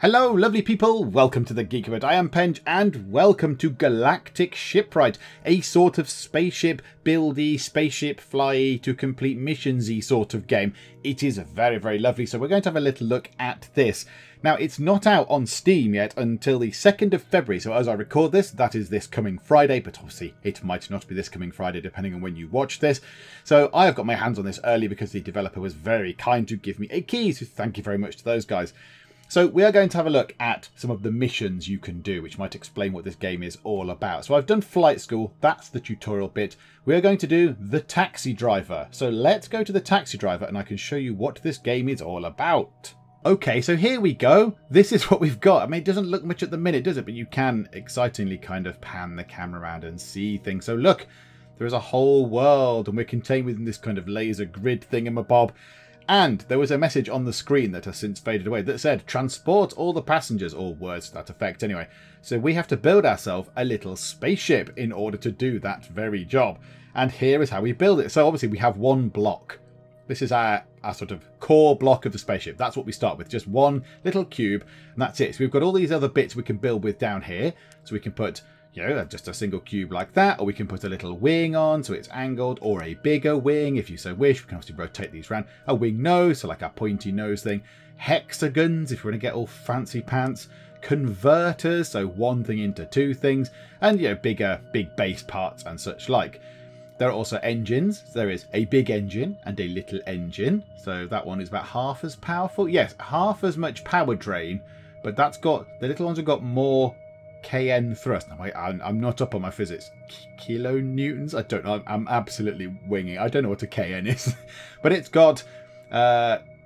Hello lovely people, welcome to the Geek. I am Penge and welcome to Galactic Shipwright, a sort of spaceship buildy, spaceship fly to complete missionsy sort of game. It is very lovely, so we're going to have a little look at this. Now it's not out on Steam yet until the 2nd of February, so as I record this, that is this coming Friday, but obviously it might not be this coming Friday depending on when you watch this. So I have got my hands on this early because the developer was very kind to give me a key, so thank you very much to those guys. So we are going to have a look at some of the missions you can do, which might explain what this game is all about. So I've done flight school, that's the tutorial bit. We are going to do the taxi driver. So let's go to the taxi driver and I can show you what this game is all about. Okay, so here we go. This is what we've got. I mean, it doesn't look much at the minute, does it? But you can excitingly kind of pan the camera around and see things. So look, there is a whole world and we're contained within this kind of laser grid thingamabob. And there was a message on the screen that has since faded away that said, transport all the passengers, or words to that effect anyway. So we have to build ourselves a little spaceship in order to do that very job. And here is how we build it. So obviously we have one block. This is our sort of core block of the spaceship. That's what we start with, just one little cube, and that's it. So we've got all these other bits we can build with down here. So we can put, you know, just a single cube like that, or we can put a little wing on so it's angled, or a bigger wing if you so wish. We can obviously rotate these around. A wing nose, so like a pointy nose thing. Hexagons if you want to get all fancy pants. Converters, so one thing into two things. And, you know, big base parts and such like. There are also engines. There is a big engine and a little engine. So that one is about half as powerful. Yes, half as much power drain, but that's got, the little ones have got more kN thrust. Now, I'm not up on my physics. Kilonewtons? I don't know. I'm absolutely winging. I don't know what a kN is. But it's got,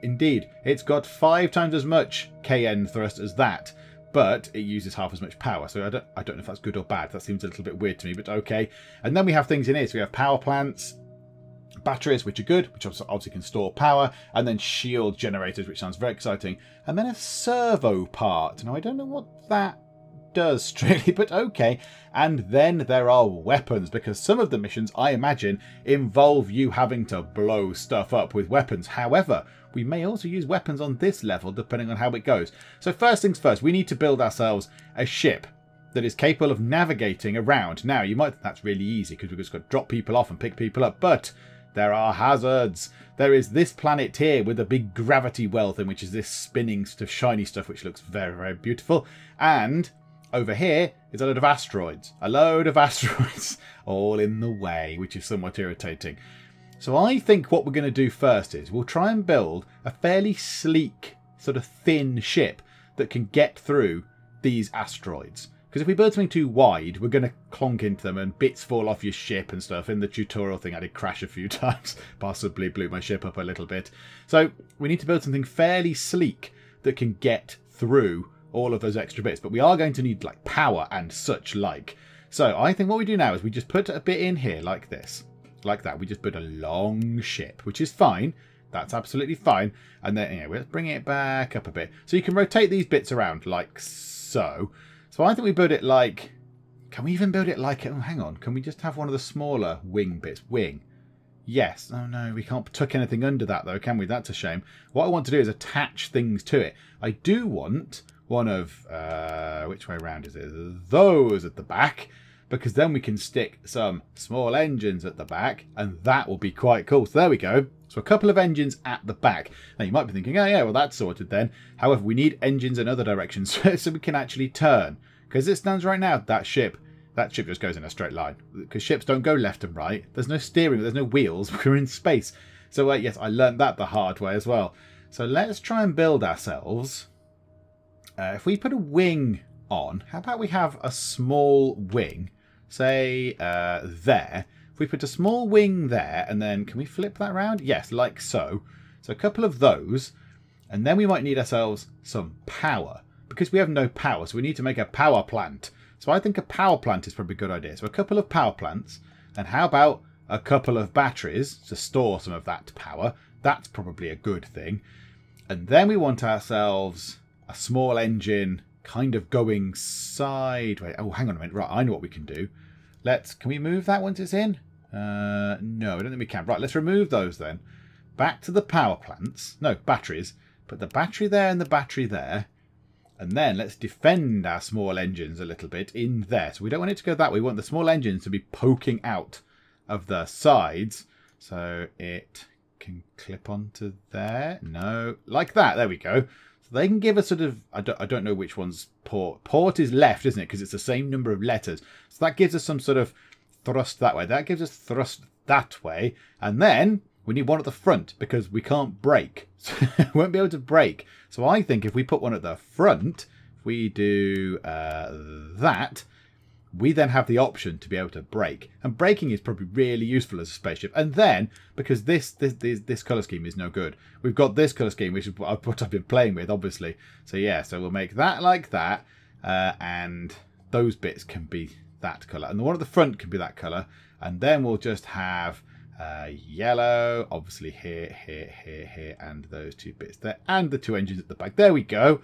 indeed, it's got 5 times as much kN thrust as that. But it uses half as much power. So I don't know if that's good or bad. That seems a little bit weird to me, but okay. And then we have things in here. So we have power plants, batteries, which are good, which obviously can store power, and then shield generators, which sounds very exciting. And then a servo part. Now, I don't know what that does strictly, but okay. And then there are weapons, because some of the missions, I imagine, involve you having to blow stuff up with weapons. However, we may also use weapons on this level depending on how it goes. So first things first, we need to build ourselves a ship that is capable of navigating around. Now, you might think that's really easy because we've just got to drop people off and pick people up, but there are hazards. There is this planet here with a big gravity well thing, which is this spinning stuff, shiny stuff, which looks very beautiful. And over here is a load of asteroids. A load of asteroids all in the way, which is somewhat irritating. So I think what we're going to do first is we'll try and build a fairly sleek, sort of thin ship that can get through these asteroids. Because if we build something too wide, we're going to clonk into them and bits fall off your ship and stuff. In the tutorial thing, I did crash a few times. Possibly blew my ship up a little bit. So we need to build something fairly sleek that can get through all of those extra bits. But we are going to need like power and such like. So I think what we do now is we just put a bit in here like this. Like that. We just put a long ship, which is fine. That's absolutely fine. And then anyway, let's bring it back up a bit. So you can rotate these bits around like so. So I think we build it like, can we even build it like, oh, hang on. Can we just have one of the smaller wing bits? Wing. Yes. Oh no, we can't tuck anything under that though, can we? That's a shame. What I want to do is attach things to it. I do want one of, which way around is it? Those at the back. Because then we can stick some small engines at the back, and that will be quite cool. So there we go. So a couple of engines at the back. Now you might be thinking, oh yeah, well that's sorted then. However, we need engines in other directions so we can actually turn. Because it stands right now, that ship just goes in a straight line. Because ships don't go left and right. There's no steering, there's no wheels. We're in space. So yes, I learned that the hard way as well. So let's try and build ourselves. If we put a wing on, how about we have a small wing? Say there. If we put a small wing there, and then can we flip that around? Yes, like so. So a couple of those, and then we might need ourselves some power because we have no power. So we need to make a power plant. So I think a power plant is probably a good idea. So a couple of power plants, and how about a couple of batteries to store some of that power? That's probably a good thing. And then we want ourselves a small engine kind of going sideways. Oh, hang on a minute. Right, I know what we can do. Can we move that once it's in? No, I don't think we can. Right, let's remove those then. Back to the power plants. No, batteries. Put the battery there and the battery there. And then let's defend our small engines a little bit in there. So we don't want it to go that way. We want the small engines to be poking out of the sides. So it can clip onto there. No, like that. There we go. So they can give us sort of, I don't know which one's port. Port is left, isn't it? Because it's the same number of letters. So that gives us some sort of thrust that way. That gives us thrust that way. And then we need one at the front because we can't brake. So we won't be able to brake. So I think if we put one at the front, if we do that, we then have the option to be able to brake. And braking is probably really useful as a spaceship. And then, because this colour scheme is no good, we've got this colour scheme, which is what I've been playing with, obviously. So yeah, so we'll make that like that. And those bits can be that colour. And the one at the front can be that colour. And then we'll just have yellow, obviously here, and those two bits there, and the two engines at the back. There we go.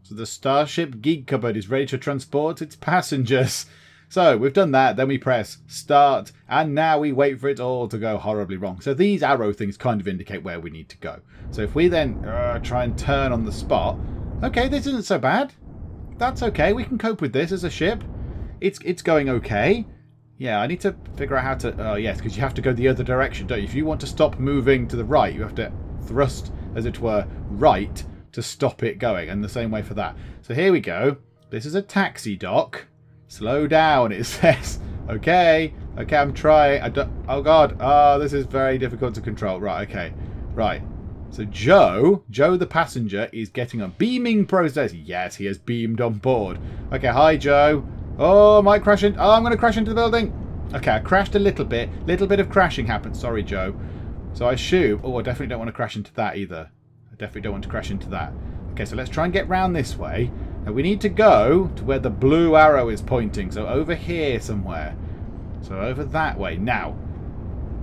So the Starship Geek cupboard is ready to transport its passengers. So we've done that, then we press start, and now we wait for it all to go horribly wrong. So these arrow things kind of indicate where we need to go. So if we then try and turn on the spot, okay, this isn't so bad. That's okay, we can cope with this as a ship. It's going okay. Yeah, I need to figure out how to... Oh, yes, because you have to go the other direction, don't you? If you want to stop moving to the right, you have to thrust, as it were, right to stop it going. And the same way for that. So here we go. This is a taxi dock. Slow down, it says. Okay, I'm trying. Oh, God. Oh, this is very difficult to control. Right, okay. Right. So Joe the passenger, is getting a beaming process. Yes, he has beamed on board. Okay, hi, Joe. Oh, I might crash in. Oh, I'm going to crash into the building. Okay, I crashed a little bit. Little bit of crashing happened. Sorry, Joe. So I assume... Oh, I definitely don't want to crash into that either. I definitely don't want to crash into that. Okay, so let's try and get round this way. Now, we need to go to where the blue arrow is pointing. So over here somewhere. So over that way. Now,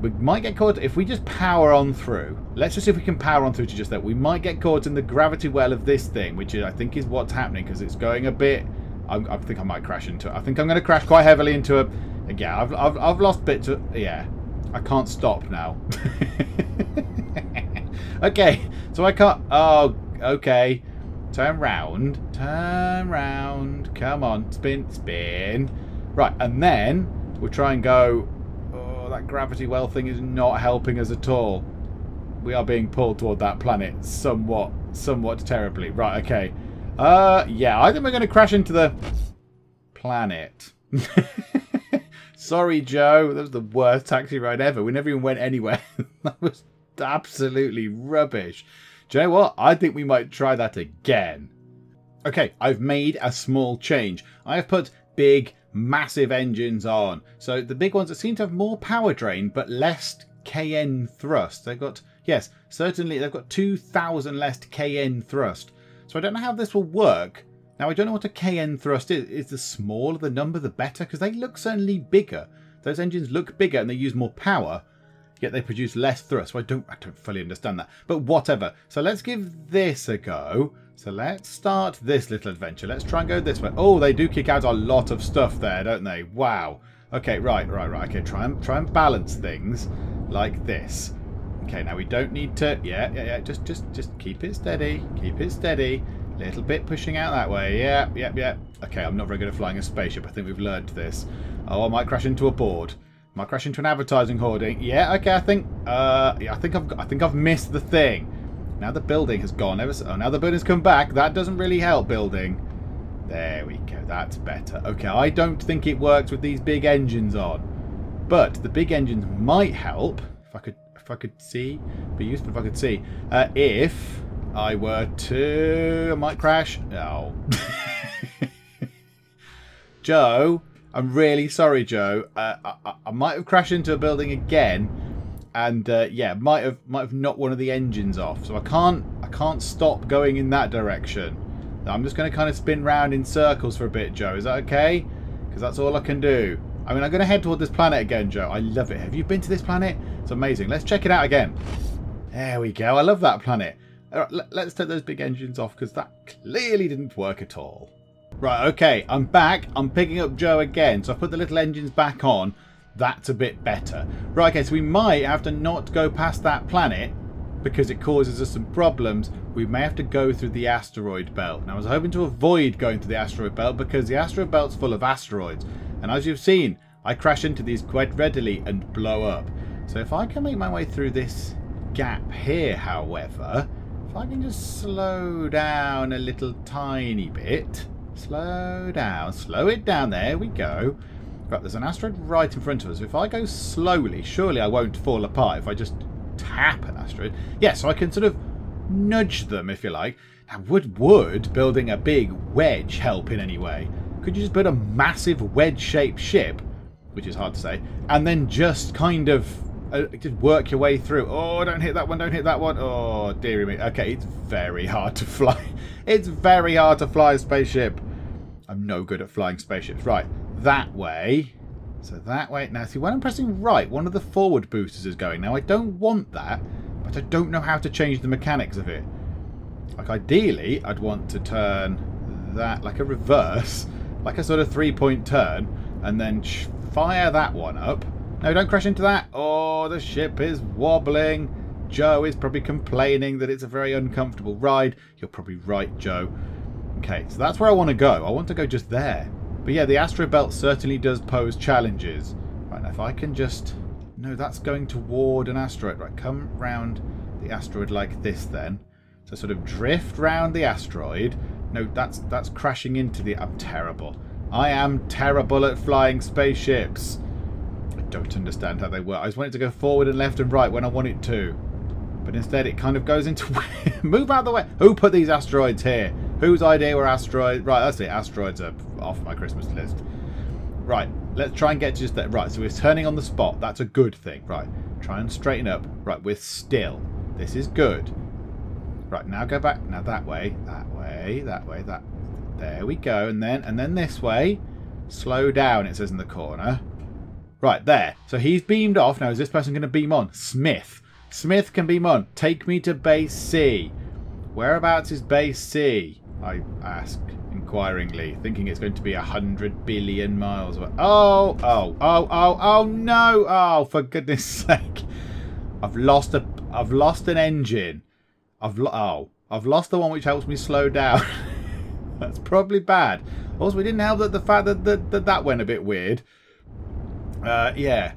we might get caught... If we just power on through... Let's just see if we can power on through to just that. We might get caught in the gravity well of this thing, which I think is what's happening, because it's going a bit... I think I might crash into it. I think I'm going to crash quite heavily into a... Yeah, I've lost bits of... Yeah, I can't stop now. Okay, so I can't... Oh, okay. Turn round. Turn round. Come on. Spin. Spin. Right, and then we'll try and go... Oh, that gravity well thing is not helping us at all. We are being pulled toward that planet somewhat terribly. Right, okay. Yeah, I think we're going to crash into the planet. Sorry, Joe. That was the worst taxi ride ever. We never even went anywhere. That was absolutely rubbish. Do you know what? I think we might try that again. Okay, I've made a small change. I have put big, massive engines on. So the big ones that seem to have more power drain, but less KN thrust. They've got, yes, certainly they've got 2,000 less KN thrust. So I don't know how this will work. Now, I don't know what a KN thrust is. Is the smaller the number, the better? Because they look certainly bigger. Those engines look bigger and they use more power, yet they produce less thrust. So I don't fully understand that. But whatever. So let's give this a go. So let's start this little adventure. Let's try and go this way. Oh, they do kick out a lot of stuff there, don't they? Wow. Okay, right. Okay, try and balance things like this. Okay, now we don't need to... Yeah. Just keep it steady. Keep it steady. Little bit pushing out that way. Yeah. Okay, I'm not very good at flying a spaceship. I think we've learned this. Oh, I might crash into a board. Might crash into an advertising hoarding. Yeah. Okay. I think I've missed the thing. Now the building has gone. Oh, now the building's come back. That doesn't really help building. There we go. That's better. Okay. I don't think it works with these big engines on, but the big engines might help. If I could see, be useful if I could see. If I were to... I might crash. No. Joe, I'm really sorry, Joe. I might have crashed into a building again, and yeah, might have knocked one of the engines off. So I can't stop going in that direction. I'm just going to kind of spin round in circles for a bit, Joe. Is that okay? Because that's all I can do. I mean, I'm going to head toward this planet again, Joe. I love it. Have you been to this planet? It's amazing. Let's check it out again. There we go. I love that planet. All right, let's take those big engines off, because that clearly didn't work at all. Right, okay. I'm back. I'm picking up Joe again. So I've put the little engines back on. That's a bit better. Right, okay. So we might have to not go past that planet because it causes us some problems, we may have to go through the asteroid belt. Now, I was hoping to avoid going through the asteroid belt because the asteroid belt's full of asteroids. And as you've seen, I crash into these quite readily and blow up. So if I can make my way through this gap here, however, if I can just slow down a little tiny bit. Slow down. Slow it down. There we go. Right, there's an asteroid right in front of us. If I go slowly, surely I won't fall apart if I just tap an asteroid. Yeah, so I can sort of nudge them, if you like. Now, would building a big wedge help in any way? Could you just build a massive wedge-shaped ship, which is hard to say, and then just kind of just work your way through? Oh, don't hit that one, don't hit that one. Oh, dearie me. Okay, it's very hard to fly. It's very hard to fly a spaceship. I'm no good at flying spaceships. Right, that way. So that way. Now, see, when I'm pressing right, one of the forward boosters is going. Now, I don't want that, but I don't know how to change the mechanics of it. Like, ideally, I'd want to turn that like a reverse, like a sort of 3-point turn, and then fire that one up. No, don't crash into that. Oh, the ship is wobbling. Joe is probably complaining that it's a very uncomfortable ride. You're probably right, Joe. Okay, so that's where I want to go. I want to go just there. But yeah, the asteroid belt certainly does pose challenges. Right, now if I can just... No, that's going toward an asteroid. Right, come round the asteroid like this then. So sort of drift round the asteroid. No, that's crashing into the... I'm terrible. I am terrible at flying spaceships. I don't understand how they work. I just want it to go forward and left and right when I want it to. But instead it kind of goes into... Move out of the way. Who put these asteroids here? Whose idea were asteroids? Right, that's it. Asteroids are off my Christmas list. Right, let's try and get to just that. Right, so we're turning on the spot. That's a good thing. Right, try and straighten up. Right, we're still. This is good. Right, now go back. Now that way, that way, that way, that. There we go. And then this way. Slow down, it says in the corner. Right, there. So he's beamed off. Now, is this person going to beam on? Smith. Smith can beam on. Take me to base C. Whereabouts is base C? I ask inquiringly, thinking it's going to be 100 billion miles away. Oh no! Oh, for goodness sake! I've lost an engine. I've lost the one which helps me slow down. That's probably bad. Also, we didn't help the fact that went a bit weird. Yeah.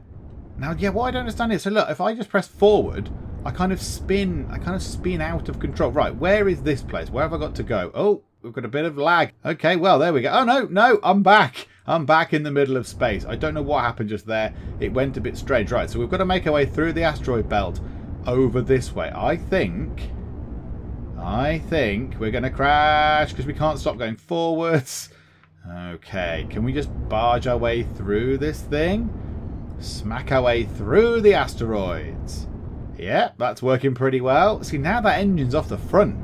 Now, yeah, what I don't understand is, so look, if I just press forward, I kind of spin out of control. Right, where is this place? Where have I got to go? Oh, we've got a bit of lag. Okay, well, there we go. Oh, no, I'm back. I'm back in the middle of space. I don't know what happened just there. It went a bit strange. Right, so we've got to make our way through the asteroid belt over this way. I think we're going to crash because we can't stop going forwards. Okay, can we just barge our way through this thing? Smack our way through the asteroids. Yeah, that's working pretty well. See, now that engine's off the front,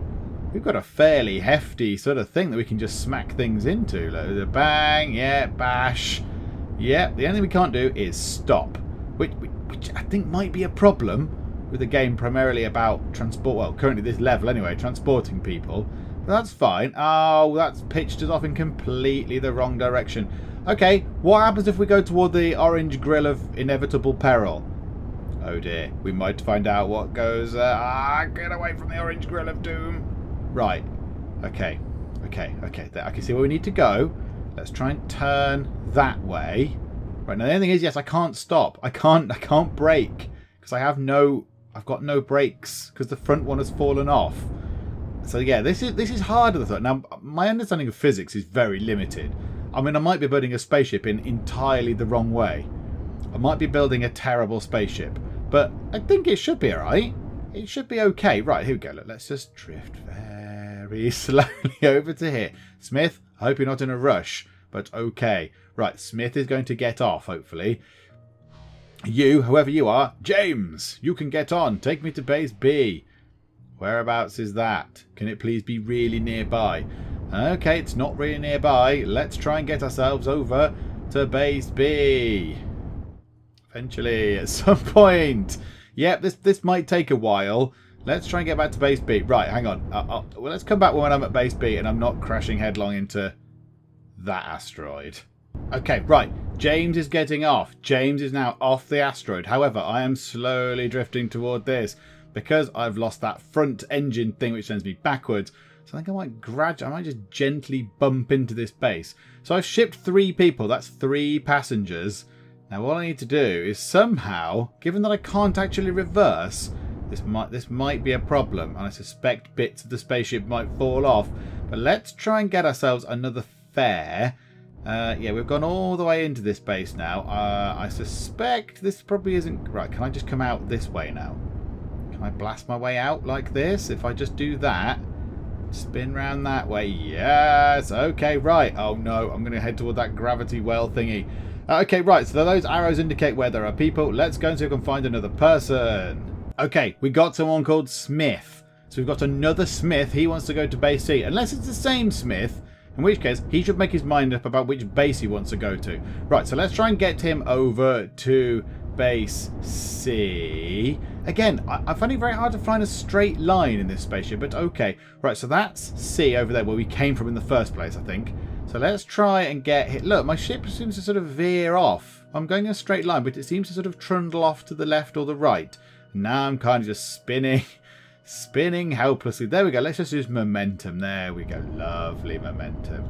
we've got a fairly hefty sort of thing that we can just smack things into. Like, bang, yeah, bash. Yeah, the only thing we can't do is stop, which I think might be a problem with the game primarily about transport. Well, currently this level anyway, transporting people. That's fine. Oh, that's pitched us off in completely the wrong direction. Okay, what happens if we go toward the orange grill of inevitable peril? Oh dear, we might find out what goes... get away from the orange grill of doom. Right, okay. I can see where we need to go. Let's try and turn that way. Right, now the only thing is, yes, I can't stop. I can't brake because I've got no brakes because the front one has fallen off. So yeah, this is harder than I thought. Now, my understanding of physics is very limited. I mean, I might be building a spaceship in entirely the wrong way. I might be building a terrible spaceship. But I think it should be alright. It should be okay. Right, here we go. Look, let's just drift very slowly over to here. Smith, I hope you're not in a rush. But okay. Right, Smith is going to get off, hopefully. You, whoever you are, James, you can get on. Take me to base B. Whereabouts is that? Can it please be really nearby? Okay, it's not really nearby. Let's try and get ourselves over to base B. Eventually, at some point. Yep, this might take a while. Let's try and get back to base B. Right, hang on. Well, let's come back when I'm at base B and I'm not crashing headlong into that asteroid. Okay, right. James is getting off. James is now off the asteroid. However, I am slowly drifting toward this. because I've lost that front engine thing which sends me backwards. So I think I might just gently bump into this base. So I've shipped 3 people. That's 3 passengers. Now all I need to do is somehow, given that I can't actually reverse, this might be a problem. And I suspect bits of the spaceship might fall off. But let's try and get ourselves another fare. Yeah, we've gone all the way into this base now. I suspect this probably isn't... Right, can I just come out this way now? Can I blast my way out like this? If I just do that... Spin round that way. Yes. Okay, right. Oh, no. I'm going to head toward that gravity well thingy. Okay, right. So those arrows indicate where there are people. Let's go and see if we can find another person. Okay, we got someone called Smith. So we've got another Smith. He wants to go to base C. Unless it's the same Smith, in which case he should make his mind up about which base he wants to go to. Right, so let's try and get him over to base C. Again, I find it very hard to find a straight line in this spaceship, but okay. Right, so that's C over there where we came from in the first place, I think. So let's try and get hit. Look, my ship seems to sort of veer off. I'm going in a straight line, but it seems to sort of trundle off to the left or the right. Now I'm kind of just spinning helplessly. There we go. Let's just use momentum. There we go. Lovely momentum.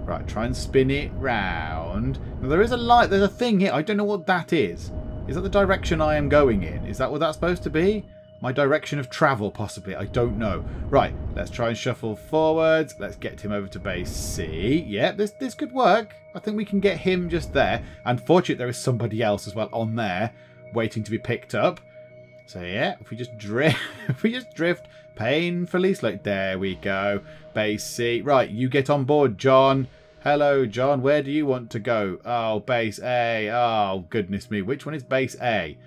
Right, try and spin it round. Now there is a light. There's a thing here. I don't know what that is. Is that the direction I am going in? Is that what that's supposed to be? My direction of travel, possibly. I don't know. Right, let's try and shuffle forwards. Let's get him over to base C. Yeah, this could work. I think we can get him just there. Unfortunately, there is somebody else as well on there, waiting to be picked up. So yeah, if we just drift, painfully slow. There we go. Base C. Right, you get on board, John. Hello, John. Where do you want to go? Oh, base A. Oh, goodness me. Which one is base A?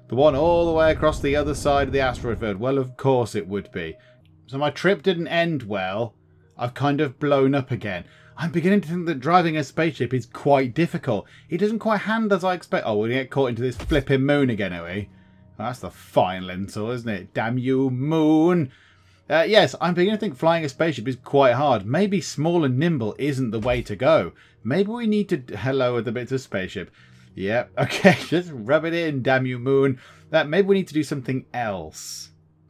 The one all the way across the other side of the asteroid field. Well, of course it would be. So my trip didn't end well. I've kind of blown up again. I'm beginning to think that driving a spaceship is quite difficult. It doesn't quite hand as I expect. Oh, we're going to get caught into this flipping moon again, are we? Oh, that's the fine lintel, isn't it? Damn you, moon. Yes, I'm beginning to think flying a spaceship is quite hard. Maybe small and nimble isn't the way to go. Maybe we need to... Hello with the bits of spaceship. Yep, okay, just rub it in, damn you, moon. Maybe we need to do something else.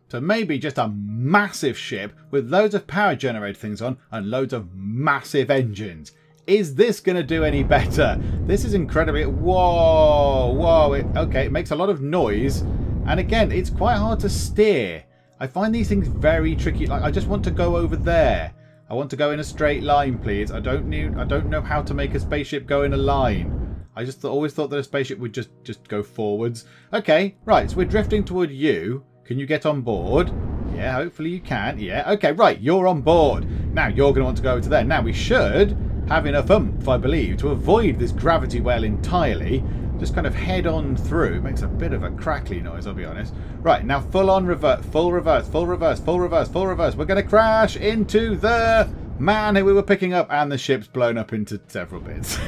So maybe just a massive ship with loads of power generator things on and loads of massive engines. Is this going to do any better? This is incredibly... Whoa, whoa. Okay, it makes a lot of noise. And again, it's quite hard to steer. I find these things very tricky. Like, I just want to go over there. I want to go in a straight line, please. I don't know how to make a spaceship go in a line. I just always thought that a spaceship would just go forwards. Okay, right. So we're drifting toward you. Can you get on board? Yeah, hopefully you can. Yeah, okay, right. You're on board. Now you're going to want to go over to there. Now we should have enough oomph, I believe, to avoid this gravity well entirely. Just kind of head on through. It makes a bit of a crackly noise, I'll be honest. Right, now full on reverse, full reverse, full reverse, full reverse, full reverse. We're going to crash into the man who we were picking up, and the ship's blown up into several bits.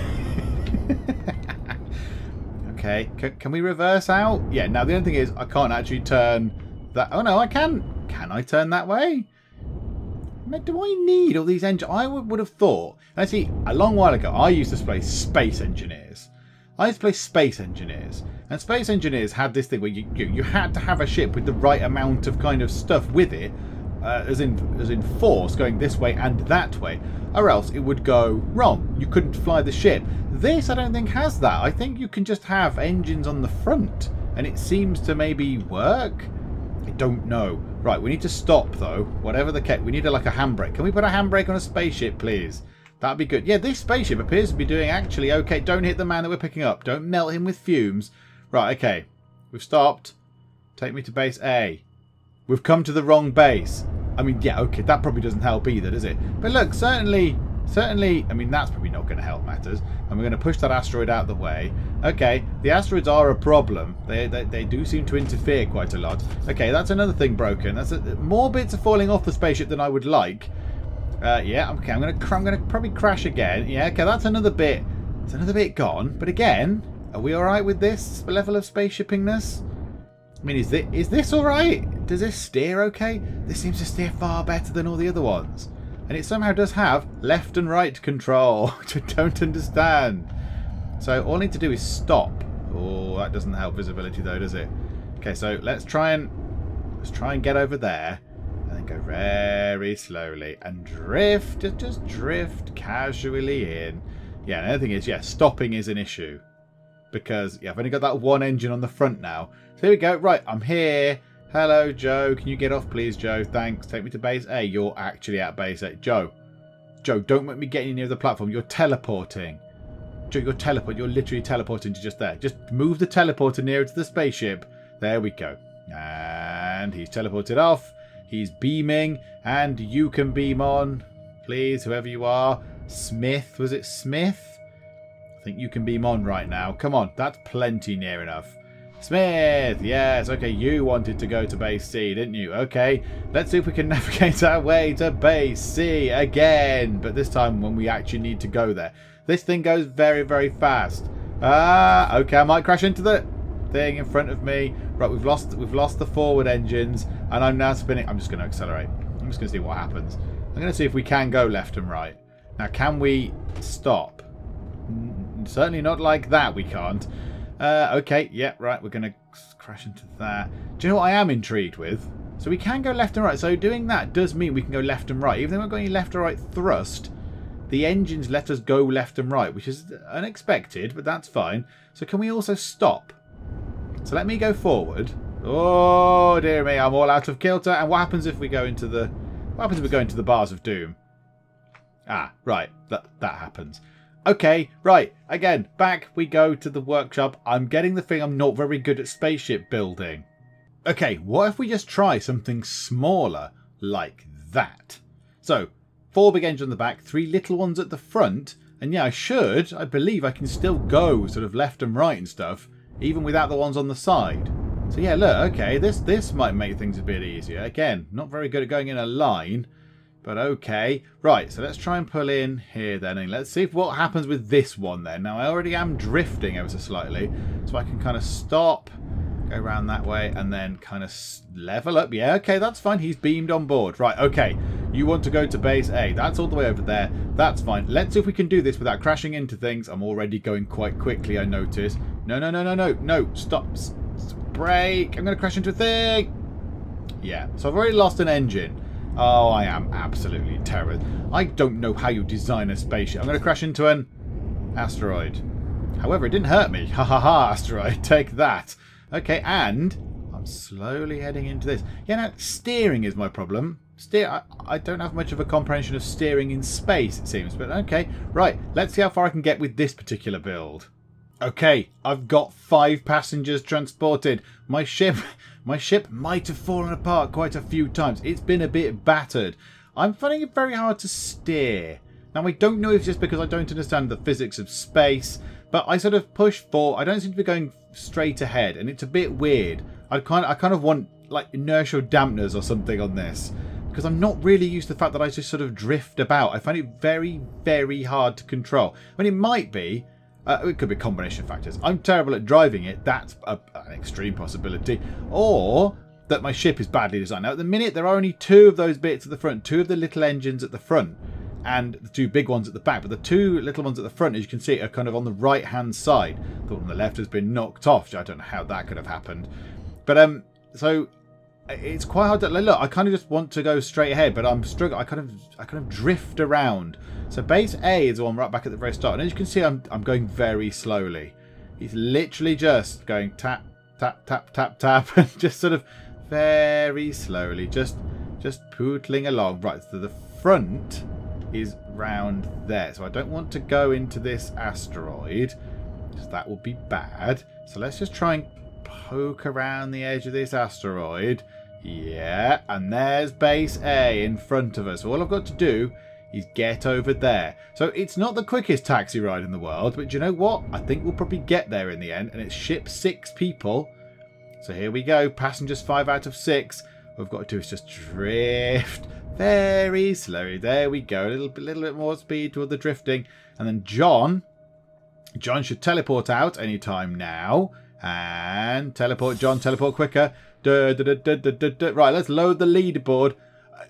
Okay, can we reverse out? Yeah, now the only thing is I can't actually turn that. Oh no, I can. Can I turn that way? Do I need all these engines? I would have thought. And see, a long while ago, I used to play Space Engineers. And Space Engineers had this thing where you had to have a ship with the right amount of kind of stuff with it, as in force going this way and that way, or else it would go wrong. You couldn't fly the ship. This, I don't think, has that. I think you can just have engines on the front, and it seems to maybe work. I don't know. Right, we need to stop though. Whatever the case, we need like a handbrake. Can we put a handbrake on a spaceship, please? That'd be good. Yeah, this spaceship appears to be doing actually okay. Don't hit the man that we're picking up. Don't melt him with fumes. Right, okay. We've stopped. Take me to base A. We've come to the wrong base. I mean, yeah, okay, that probably doesn't help either, does it? But look, certainly, I mean, that's probably not going to help matters. And we're going to push that asteroid out of the way. Okay, the asteroids are a problem. They do seem to interfere quite a lot. Okay, that's another thing broken. More bits are falling off the spaceship than I would like. Yeah, okay, I'm gonna probably crash again. Yeah, okay, that's another bit. It's another bit gone. But again, are we all right with this level of spaceshippingness? I mean, is this all right? Does this steer okay? This seems to steer far better than all the other ones, and it somehow does have left and right control, which I don't understand. So all I need to do is stop. Oh, that doesn't help visibility though, does it? Okay, so let's try and Let's try and get over there. And then go very slowly. And drift. Just drift casually in. Yeah, and the other thing is, yeah, stopping is an issue. Because, yeah, I've only got that one engine on the front now. So here we go. Right, I'm here. Hello, Joe. Can you get off, please, Joe? Thanks. Take me to base A. You're actually at base A. Joe, don't let me get you near the platform. You're teleporting. Joe, you're literally teleporting to just there. Just move the teleporter nearer to the spaceship. There we go. And he's teleported off. He's beaming. And you can beam on. Please, whoever you are. Smith. Was it Smith? I think you can beam on right now. Come on. That's plenty near enough. Smith. Yes. Okay. You wanted to go to base C, didn't you? Okay. Let's see if we can navigate our way to base C again. But this time when we actually need to go there. This thing goes very, very fast. Okay. I might crash into the thing in front of me. Right. We've lost the forward engines. And I'm now spinning. I'm just going to accelerate. I'm just going to see what happens. I'm going to see if we can go left and right. Now, can we stop? Certainly not like that, we can't. Okay, yeah, right, we're going to crash into that. Do you know what I am intrigued with? So we can go left and right. So doing that does mean we can go left and right. Even though we're going left or right thrust, the engines let us go left and right, which is unexpected, but that's fine. So can we also stop? So let me go forward. Oh, dear me, I'm all out of kilter. And what happens if we go into the... What happens if we go into the bars of doom? Ah, right, that happens. Okay, right, again, back we go to the workshop. I'm getting the thing I'm not very good at spaceship building. Okay, what if we just try something smaller like that? So, 4 big engines on the back, 3 little ones at the front, and yeah, I believe I can still go sort of left and right and stuff, even without the ones on the side. So yeah, look, okay, this might make things a bit easier. Again, not very good at going in a line. But okay. Right, so let's try and pull in here then. And let's see what happens with this one then. Now, I already am drifting ever so slightly. So I can kind of stop, go around that way, and then kind of level up. Yeah, okay, that's fine. He's beamed on board. Right, okay. You want to go to base A. That's all the way over there. That's fine. Let's see if we can do this without crashing into things. I'm already going quite quickly, I notice. No. Stop. Brake. I'm going to crash into a thing. Yeah, so I've already lost an engine. Oh, I am absolutely terrible. I don't know how you design a spaceship. I'm going to crash into an asteroid. However, it didn't hurt me. Ha ha ha, asteroid. Take that. Okay, and I'm slowly heading into this. Yeah, now, steering is my problem. I don't have much of a comprehension of steering in space, it seems. But okay, right. Let's see how far I can get with this particular build. Okay, I've got 5 passengers transported. My ship might have fallen apart quite a few times. It's been a bit battered. I'm finding it very hard to steer. Now, I don't know if it's just because I don't understand the physics of space, but I sort of push forward. I don't seem to be going straight ahead, and it's a bit weird. I kind of want like inertial dampeners or something on this, because I'm not really used to the fact that I just sort of drift about. I find it very, very hard to control. I mean, it might be. It could be a combination of factors. I'm terrible at driving it. That's an extreme possibility. Or that my ship is badly designed. Now, at the minute, there are only 2 of those bits at the front. 2 of the little engines at the front. And the 2 big ones at the back. But the 2 little ones at the front, as you can see, are kind of on the right-hand side. The one on the left has been knocked off. I don't know how that could have happened. But, so... It's quite hard to... Look, I kind of just want to go straight ahead, but I'm struggling. I kind of drift around. So base A is the one right back at the very start. And as you can see, I'm going very slowly. He's literally just going tap, tap, tap, tap, tap. And just sort of very slowly. Just pootling along. Right, so the front is round there. So I don't want to go into this asteroid, because that would be bad. So let's just try and poke around the edge of this asteroid. Yeah, and there's base A in front of us. So all I've got to do is get over there. So it's not the quickest taxi ride in the world, but you know what? I think we'll probably get there in the end. And it's ship 6 people. So here we go. Passengers 5 out of 6. What we've got to do is just drift very slowly. There we go. A little bit more speed toward the drifting. And then John should teleport out anytime now. And teleport, John, teleport quicker. Right, let's load the leaderboard.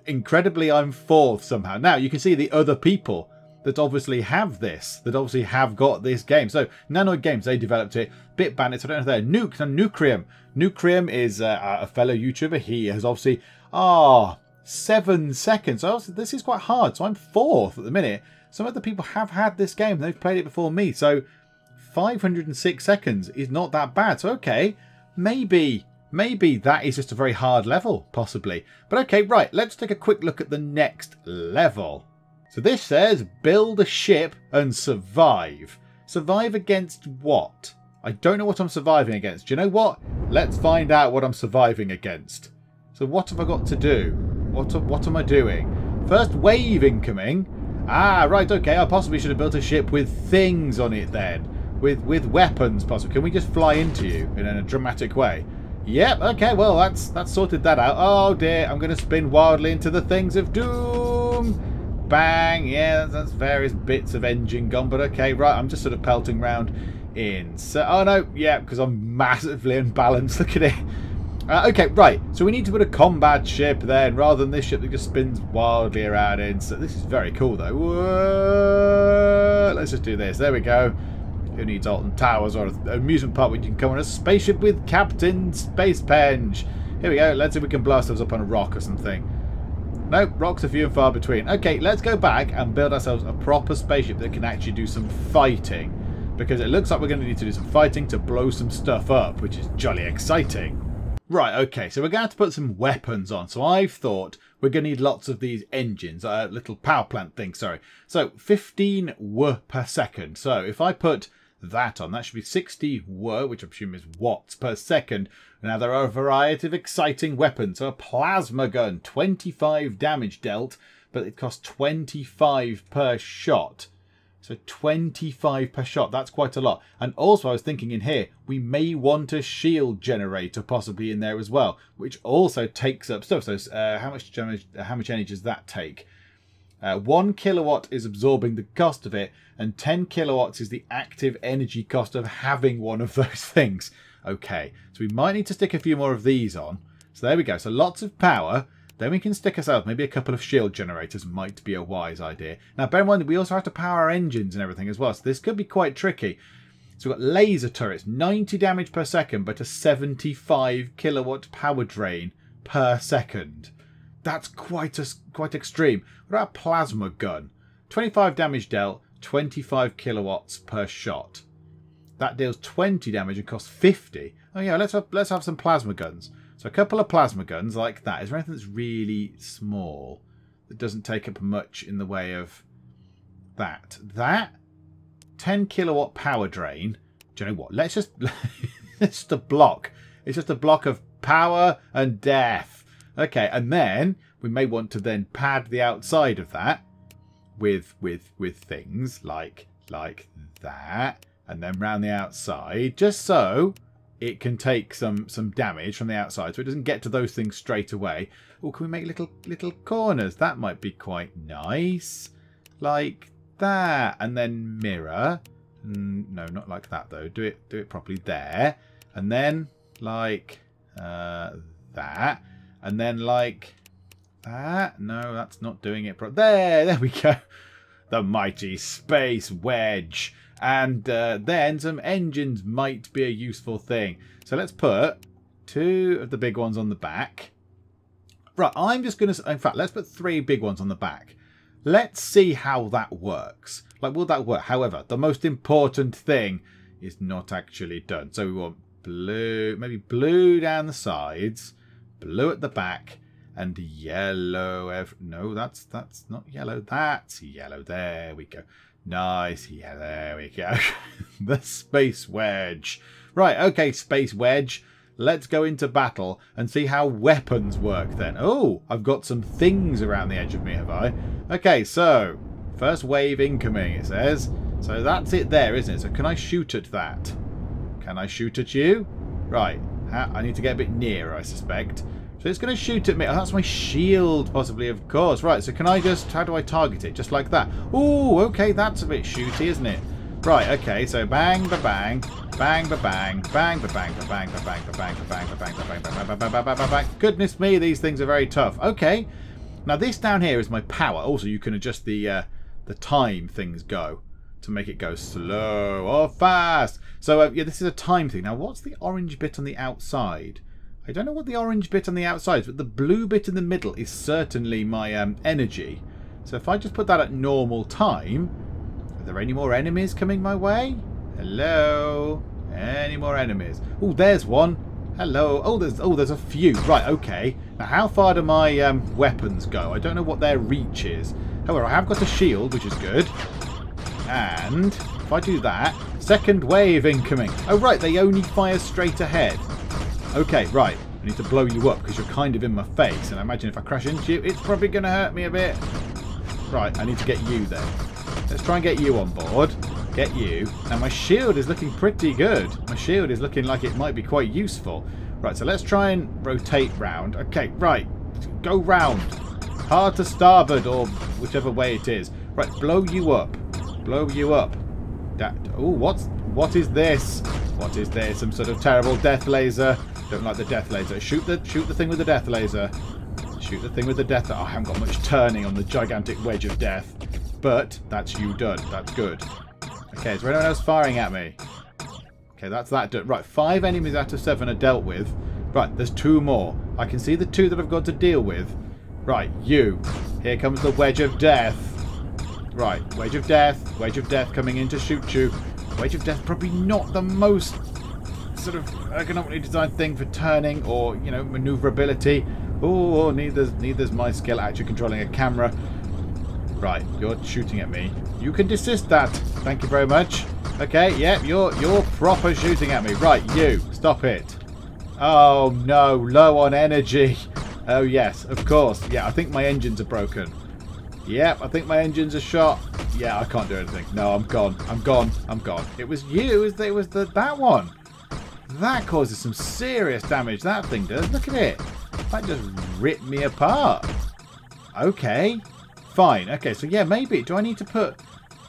Incredibly, I'm 4th somehow. Now, you can see the other people that obviously have this, that obviously have got this game. So Nanoid Games, they developed it. Bit Bandits, I don't know if they're Nuke and Nucrium. Nucrium is a fellow YouTuber. He has obviously 7 seconds. So this is quite hard. So I'm 4th at the minute. Some other people have had this game. They've played it before me. So 506 seconds is not that bad. So okay, maybe that is just a very hard level, possibly. But okay, right, let's take a quick look at the next level. So this says, build a ship and survive. Survive against what? I don't know what I'm surviving against. Do you know what? Let's find out what I'm surviving against. So what have I got to do? What am I doing? First wave incoming. Ah, right, okay, I possibly should have built a ship with things on it then. With weapons, possibly. Can we just fly into you in a dramatic way? Yep, okay, well, that's sorted that out. Oh dear, I'm going to spin wildly into the things of doom. Bang, yeah, that's various bits of engine gone, but okay, right, I'm just sort of pelting round in. So, oh no, yeah, because I'm massively unbalanced, look at it. Okay, right, so we need to put a combat ship then, rather than this ship that just spins wildly around in. So this is very cool though. Whoa, let's just do this, there we go. Who needs Alton Towers or an amusement park where you can come on a spaceship with Captain Spacepenge? Here we go. Let's see if we can blow ourselves up on a rock or something. Nope, rocks are few and far between. Okay, let's go back and build ourselves a proper spaceship that can actually do some fighting. Because it looks like we're going to need to do some fighting to blow some stuff up, which is jolly exciting. Right, okay, so we're going to have to put some weapons on. So I've thought we're going to need lots of these engines, little power plant things, sorry. So 15 W per second. So if I put that on, that should be 60 W, which I presume is watts per second. Now there are a variety of exciting weapons. So a plasma gun, 25 damage dealt, but it costs 25 per shot. So 25 per shot, that's quite a lot. And also I was thinking in here, we may want a shield generator possibly in there as well, which also takes up stuff. So how much energy does that take? 1 kilowatt is absorbing the cost of it, and 10 kilowatts is the active energy cost of having one of those things. Okay, so we might need to stick a few more of these on. So there we go, so lots of power. Then we can stick ourselves, maybe a couple of shield generators might be a wise idea. Now bear in mind that we also have to power our engines and everything as well, so this could be quite tricky. So we've got laser turrets, 90 damage per second, but a 75 kilowatt power drain per second. That's quite extreme. What about a plasma gun? 25 damage dealt, 25 kilowatts per shot. That deals 20 damage and costs 50. Oh yeah, let's have some plasma guns. So a couple of plasma guns like that. Is there anything that's really small that doesn't take up much in the way of that? That 10 kilowatt power drain. Do you know what? Let's just it's just a block. It's just a block of power and death. Okay, and then we may want to then pad the outside of that with things like that, and then round the outside, just so it can take some damage from the outside, so it doesn't get to those things straight away. Or can we make little corners? That might be quite nice, like that, and then mirror. No, not like that though. Do it properly there, and then like that, and then like that. No, that's not doing it. There we go. The mighty space wedge. And then some engines might be a useful thing. So let's put 2 of the big ones on the back. Right, I'm just going to... In fact, let's put 3 big ones on the back. Let's see how that works. Like, will that work? However, the most important thing is not actually done. So we want blue, maybe blue down the sides, blue at the back, and yellow. No, that's not yellow. That's yellow. There we go. Nice. Yeah, there we go. The space wedge. Right, okay, space wedge. Let's go into battle and see how weapons work then. Oh, I've got some things around the edge of me, have I? Okay, so first wave incoming, it says. So that's it there, isn't it? So can I shoot at that? Can I shoot at you? Right. I need to get a bit nearer, I suspect. So it's going to shoot at me. Oh, that's my shield, possibly, of course. Right, so can I just... How do I target it? Just like that. Oh, okay, that's a bit shooty, isn't it? Right, okay, so bang, ba-bang, bang, ba-bang, bang, ba-bang, ba-bang, ba-bang, ba-bang, ba-bang, ba-bang, ba-bang, ba-bang, ba-bang, ba-bang, ba-bang. Goodness me, these things are very tough. Okay, now this down here is my power. Also, you can adjust the the time things go to make it go slow or fast. So yeah, this is a time thing. Now what's the orange bit on the outside? I don't know what the orange bit on the outside is, but the blue bit in the middle is certainly my energy. So if I just put that at normal time, are there any more enemies coming my way? Hello? Any more enemies? Oh, there's one. Hello. Oh, there's a few. Right, okay. Now how far do my weapons go? I don't know what their reach is. However, I have got a shield, which is good. And if I do that, second wave incoming. Oh, right, they only fire straight ahead. Okay, right. I need to blow you up because you're kind of in my face. And I imagine if I crash into you, it's probably going to hurt me a bit. Right, I need to get you then. Let's try and get you on board. Get you. Now my shield is looking pretty good. My shield is looking like it might be quite useful. Right, so let's try and rotate round. Okay, right. Go round. Hard to starboard or whichever way it is. Right, blow you up. Blow you up. Oh, what is this? What is this? Some sort of terrible death laser. Don't like the death laser. Shoot the thing with the death laser. Shoot the thing with the death. Oh, I haven't got much turning on the gigantic wedge of death. But that's you done. That's good. Okay, is there anyone else firing at me? Okay, that's that done. Right, 5 enemies out of 7 are dealt with. Right, there's 2 more. I can see the 2 that I've got to deal with. Right, you. Here comes the wedge of death. Right, wedge of death. Wedge of death coming in to shoot you. Wedge of death probably not the most sort of ergonomically designed thing for turning or, you know, maneuverability. Oh, neither's my skill at actually controlling a camera. Right, you're shooting at me. You can desist that. Thank you very much. Okay, yep, you're proper shooting at me. Right, you, stop it. Oh no, low on energy. Oh yes, of course. Yeah, I think my engines are broken. Yep, I think my engines are shot. Yeah, I can't do anything. No, I'm gone. I'm gone. I'm gone. It was you. It was that one. That causes some serious damage. That thing does. Look at it. That just ripped me apart. Okay. Fine. Okay, so yeah, maybe. Do I need to put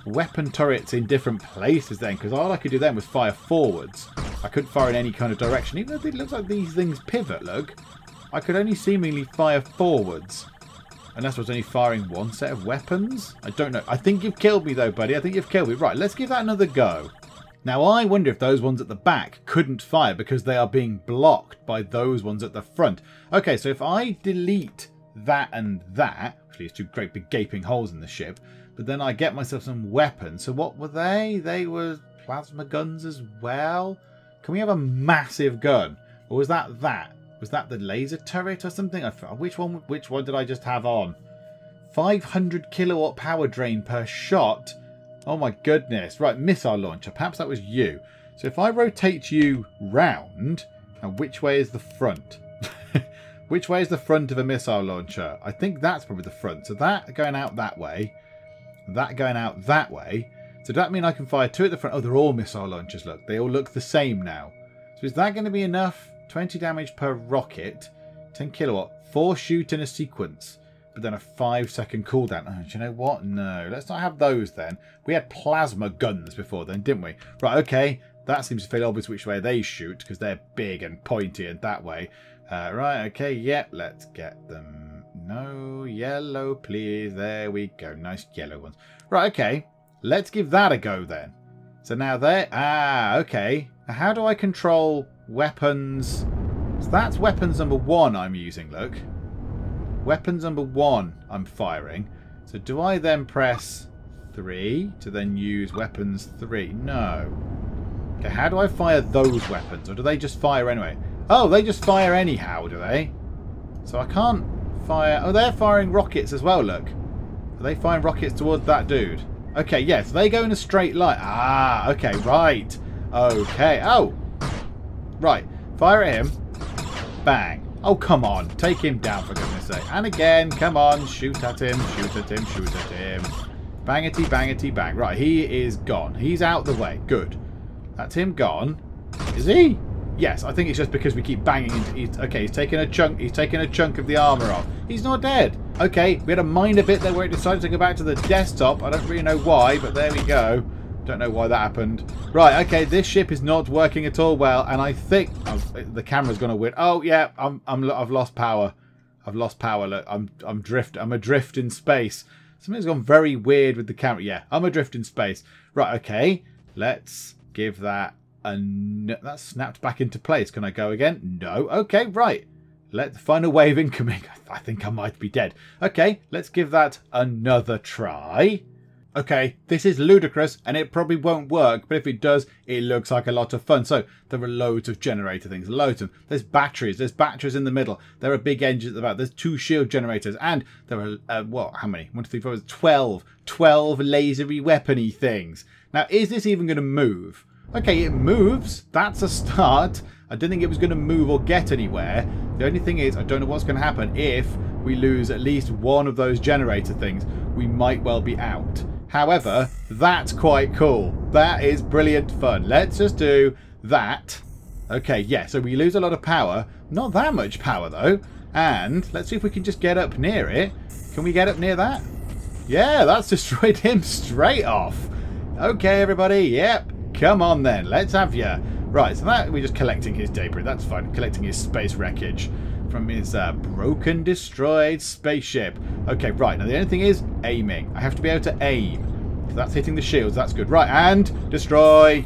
weapon turrets in different places then? Because all I could do then was fire forwards. I couldn't fire in any kind of direction. Even though it looks like these things pivot, look. I could only seemingly fire forwards. Unless I was only firing one set of weapons? I don't know. I think you've killed me though, buddy. I think you've killed me. Right, let's give that another go. Now, I wonder if those ones at the back couldn't fire because they are being blocked by those ones at the front. Okay, so if I delete that and that... Actually, it's 2 great big gaping holes in the ship. But then I get myself some weapons. So what were they? They were plasma guns as well? Can we have a massive gun? Or was that that? Was that the laser turret or something? Which one did I just have on? 500 kilowatt power drain per shot. Oh my goodness. Right, missile launcher. Perhaps that was you. So if I rotate you round, and which way is the front? Which way is the front of a missile launcher? I think that's probably the front. So that going out that way. That going out that way. So does that mean I can fire 2 at the front? Oh, they're all missile launchers, look. They all look the same now. So is that going to be enough? 20 damage per rocket. 10 kilowatt. 4 shoot in a sequence. But then a 5-second cooldown. Oh, do you know what? No. Let's not have those then. We had plasma guns before then, didn't we? Right, okay. That seems to feel obvious which way they shoot. Because they're big and pointy and that way. Right, okay. Yep, let's get them. No, yellow, please. There we go. Nice yellow ones. Right, okay. Let's give that a go then. So now there... Ah, okay. Now how do I control weapons? So that's weapons number 1 I'm using, look. Weapons number 1 I'm firing. So do I then press 3 to then use weapons 3? No. Okay, how do I fire those weapons? Or do they just fire anyway? Oh, they just fire anyhow, do they? So I can't fire... Oh, they're firing rockets as well, look. Are they firing rockets towards that dude? Okay, yes, they go in a straight line. Ah, okay, right. Okay. Oh. Right. Fire at him. Bang. Oh, come on. Take him down, for goodness sake. And again, come on. Shoot at him. Shoot at him. Shoot at him. Bangety, bangety, bang. Right, he is gone. He's out the way. Good. That's him gone. Is he? Yes, I think it's just because we keep banging into... Okay, he's taking a chunk. He's taking a chunk of the armour off. He's not dead. Okay, we had a minor bit there where it decided to go back to the desktop. I don't really know why, but there we go. Don't know why that happened. Right, okay, this ship is not working at all well, and I think the camera's going to win. Oh yeah, I've lost power. I've lost power. Look, I'm adrift in space. Something's gone very weird with the camera. Yeah, I'm adrift in space. Right, okay. Let's give that a... That's snapped back into place. Can I go again? No. Okay, right. Let's find a wave incoming. I think I might be dead. Okay, let's give that another try. Okay, this is ludicrous and it probably won't work, but if it does, it looks like a lot of fun. So there are loads of generator things, loads of them. There's batteries in the middle. There are big engines at the back. There's 2 shield generators and there are, what, how many? 1, 2, 3, 4, 12 lasery weapony things. Now, is this even going to move? Okay, it moves. That's a start. I didn't think it was going to move or get anywhere. The only thing is, I don't know what's going to happen if we lose at least one of those generator things. We might well be out. However, that's quite cool. That is brilliant fun. Let's just do that. Okay, yeah, so we lose a lot of power. Not that much power, though. And let's see if we can just get up near it. Can we get up near that? Yeah, that's destroyed him straight off. Okay, everybody. Yep. Come on, then. Let's have ya. Right, so that we're just collecting his debris. That's fine. Collecting his space wreckage from his broken, destroyed spaceship. Okay, right. Now, the only thing is aiming. I have to be able to aim. So that's hitting the shields. That's good. Right, and destroy.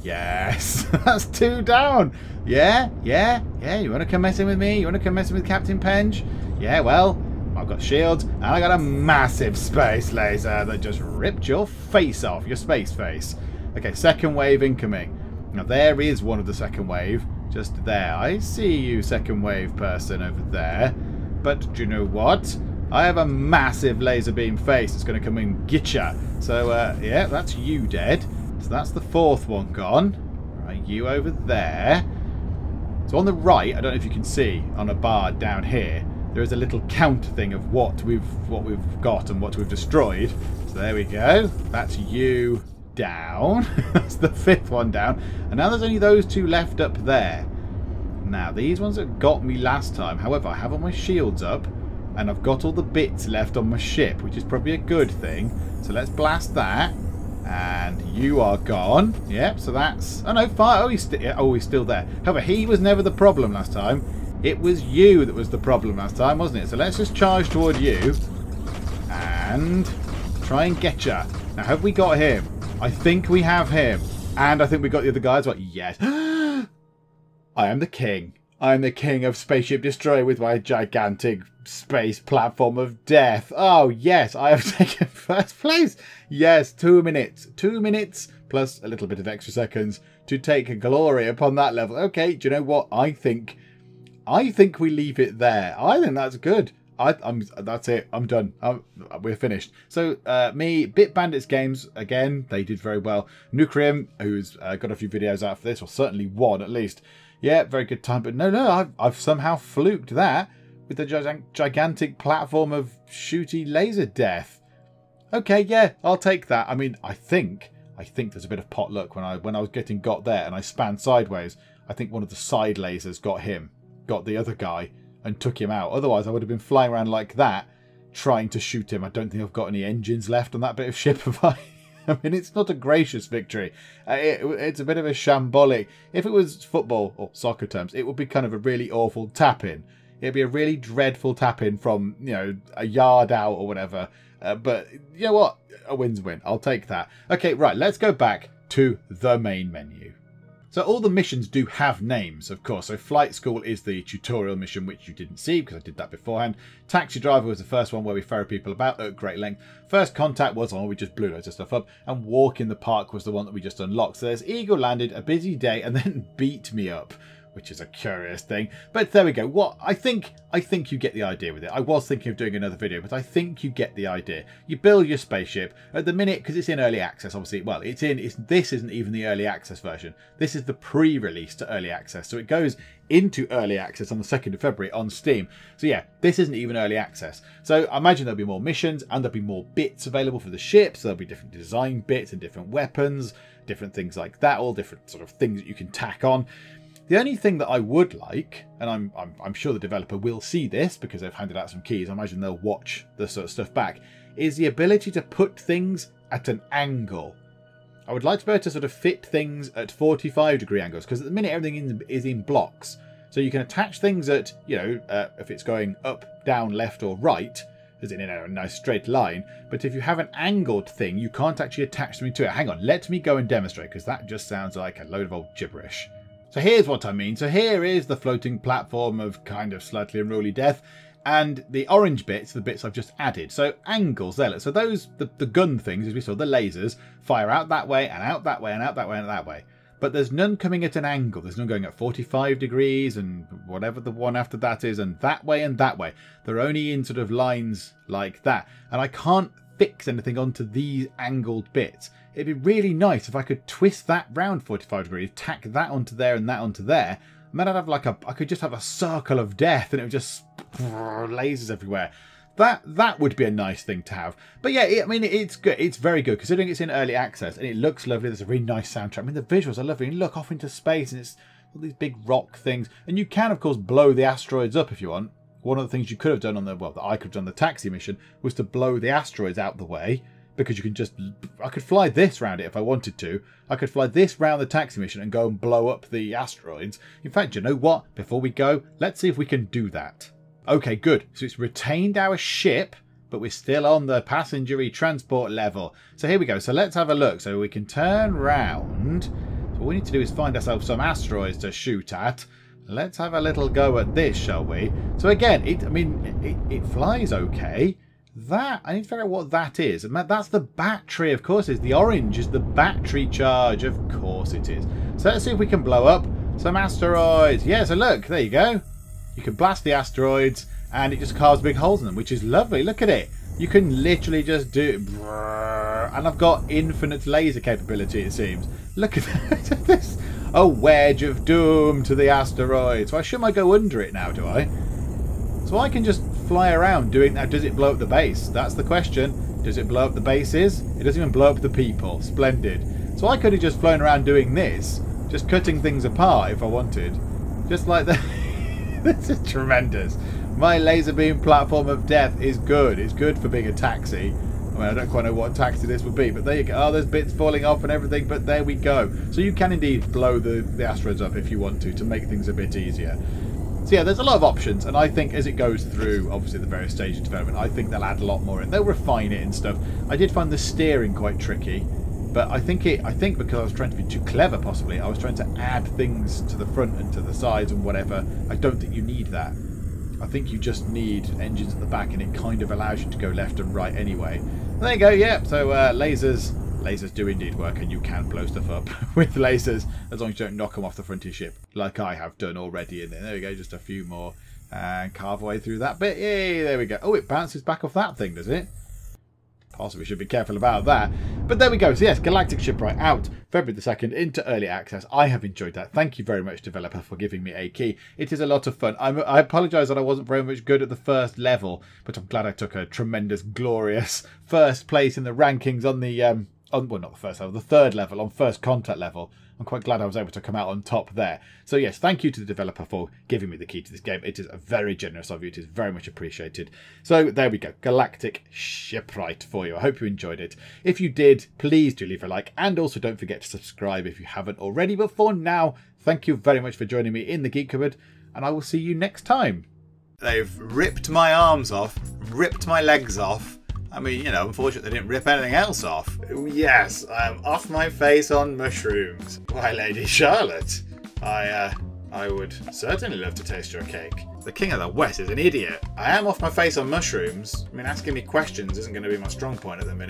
Yes. That's 2 down. Yeah. You want to come messing with me? You want to come messing with Captain Penge? Yeah, well, I've got shields, and I got a massive space laser that just ripped your face off. Your space face. Okay, second wave incoming. Now, there is one of the second wave. Just there. I see you, second wave person over there. But do you know what? I have a massive laser beam face that's going to come and get ya. So, yeah, that's you dead. So that's the 4th one gone. Right, you over there. So on the right, I don't know if you can see, on a bar down here, there is a little count thing of what we've got and what we've destroyed. So there we go. That's you down. That's the 5th one down. And now there's only those 2 left up there. Now, these ones that got me last time. However, I have all my shields up. And I've got all the bits left on my ship, which is probably a good thing. So let's blast that. And you are gone. Yep, so that's... Oh, no, fire. Oh, he's still there. However, he was never the problem last time. It was you that was the problem last time, wasn't it? So let's just charge toward you. And try and get ya. Now, have we got him? I think we have him. And I think we got the other guy as well. Yes. I am the king. I am the king of Spaceship Destroyer with my gigantic space platform of death. Oh, yes. I have taken 1st place. Yes, 2 minutes. 2 minutes plus a little bit of extra seconds to take glory upon that level. Okay, do you know what? I think we leave it there. I think that's good. That's it. I'm done. We're finished. So, me, Bit Bandits Games, again, they did very well. Nucrium, who's got a few videos out for this, or certainly one at least. Yeah, very good time. But no, I've somehow fluked that with the gigantic platform of shooty laser death. Okay, yeah, I'll take that. I mean, I think there's a bit of pot luck when I was getting got there and I spanned sideways. I think one of the side lasers got the other guy and took him out. Otherwise, I would have been flying around like that, trying to shoot him. I don't think I've got any engines left on that bit of ship, have I? I mean, it's not a gracious victory. It's a bit of a shambolic. If it was football or soccer terms, it would be kind of a really awful tap-in. It'd be a really dreadful tap-in from, you know, a yard out or whatever. But you know what? A win's a win. I'll take that. Okay, right. Let's go back to the main menu. So all the missions do have names, of course. So Flight School is the tutorial mission, which you didn't see because I did that beforehand. Taxi Driver was the first one where we ferry people about at great length. First Contact was on, we just blew loads of stuff up. And Walk in the Park was the one that we just unlocked. So there's Eagle Landed, A Busy Day, and then Beat Me Up, which is a curious thing. But there we go. What I think you get the idea with it. I was thinking of doing another video, but I think you get the idea. You build your spaceship at the minute because it's in early access. Obviously, well, this isn't even the early access version. This is the pre-release to early access. So it goes into early access on the 2nd of February on Steam. So yeah, this isn't even early access. So I imagine there'll be more missions and there'll be more bits available for the ship. So there'll be different design bits and different weapons, different things like that, all different sort of things that you can tack on. The only thing that I would like, and I'm sure the developer will see this because they've handed out some keys, I imagine they'll watch this sort of stuff back, is the ability to put things at an angle. I would like to be able to sort of fit things at 45-degree angles because at the minute everything is in blocks. So you can attach things at, you know, if it's going up, down, left or right, as in a nice straight line. But if you have an angled thing, you can't actually attach something to it. Hang on, let me go and demonstrate, because that just sounds like a load of old gibberish. So here's what I mean. So here is the floating platform of kind of slightly unruly death. And the orange bits, the bits I've just added. So angles there. So those, the gun things, as we saw, the lasers, fire out that way and out that way and out that way and that way. But there's none coming at an angle. There's none going at 45 degrees and whatever the one after that is, and that way and that way. They're only in sort of lines like that. And I can't fix anything onto these angled bits. It'd be really nice if I could twist that round 45 degrees, tack that onto there and that onto there. And then I'd have like I could just have a circle of death and it would just lasers everywhere. That would be a nice thing to have. But yeah, I mean, it's good. It's very good considering it's in early access and it looks lovely. There's a really nice soundtrack. I mean, the visuals are lovely. You look off into space and it's all these big rock things. And you can, of course, blow the asteroids up if you want. One of the things you could have done on the, well, that I could have done on the taxi mission was to blow the asteroids out the way. Because you can just, I could fly this round it if I wanted to. I could fly this round the taxi mission and go and blow up the asteroids. In fact, you know what? Before we go, let's see if we can do that. Okay, good. So it's retained our ship, but we're still on the passenger transport level. So here we go. So let's have a look. So we can turn round. So what we need to do is find ourselves some asteroids to shoot at. Let's have a little go at this, shall we? So again, it flies okay. That, I need to figure out what that is. And that's the battery, of course it is. The orange is the battery charge, of course it is. So let's see if we can blow up some asteroids. Yeah, so look, there you go. You can blast the asteroids and it just carves big holes in them, which is lovely. Look at it. You can literally just do it. And I've got infinite laser capability, it seems. Look at this. A wedge of doom to the asteroids. Why shouldn't I go under it now, do I? So I can just fly around doing that. Does it blow up the base? That's the question. Does it blow up the bases? It doesn't even blow up the people. Splendid. So I could have just flown around doing this, just cutting things apart if I wanted. Just like that. This is tremendous. My laser beam platform of death is good. It's good for being a taxi. I mean, I don't quite know what taxi this would be, but there you go. Oh, there's bits falling off and everything, but there we go. So you can indeed blow the asteroids up if you want to make things a bit easier. So yeah, there's a lot of options, and I think as it goes through, obviously, the various stages of development, I think they'll add a lot more in. They'll refine it and stuff. I did find the steering quite tricky, but I think because I was trying to be too clever, possibly, I was trying to add things to the front and to the sides and whatever. I don't think you need that. I think you just need engines at the back, and it kind of allows you to go left and right anyway. There you go, yeah. So lasers do indeed work, and you can blow stuff up with lasers as long as you don't knock them off the front of your ship, like I have done already. And there we go, just a few more, and carve away through that bit. Yay, there we go. Oh, it bounces back off that thing, does it? Possibly should be careful about that. But there we go. So yes, Galactic Shipwright out February the 2nd into early access. I have enjoyed that. Thank you very much, developer, for giving me a key. It is a lot of fun. I apologise that I wasn't very much good at the first level, but I'm glad I took a tremendous, glorious first place in the rankings on the well, not the first level, the third level, on first contact level. I'm quite glad I was able to come out on top there. So yes, thank you to the developer for giving me the key to this game. It is very generous of you. It is very much appreciated. So there we go. Galactic Shipwright for you. I hope you enjoyed it. If you did, please do leave a like. And also don't forget to subscribe if you haven't already. But for now, thank you very much for joining me in the Geek Cupboard. And I will see you next time. They've ripped my arms off, ripped my legs off. I mean, you know, unfortunately they didn't rip anything else off. Yes, I'm off my face on mushrooms. Why, Lady Charlotte, I would certainly love to taste your cake. The King of the West is an idiot. I am off my face on mushrooms. I mean, asking me questions isn't going to be my strong point at the minute.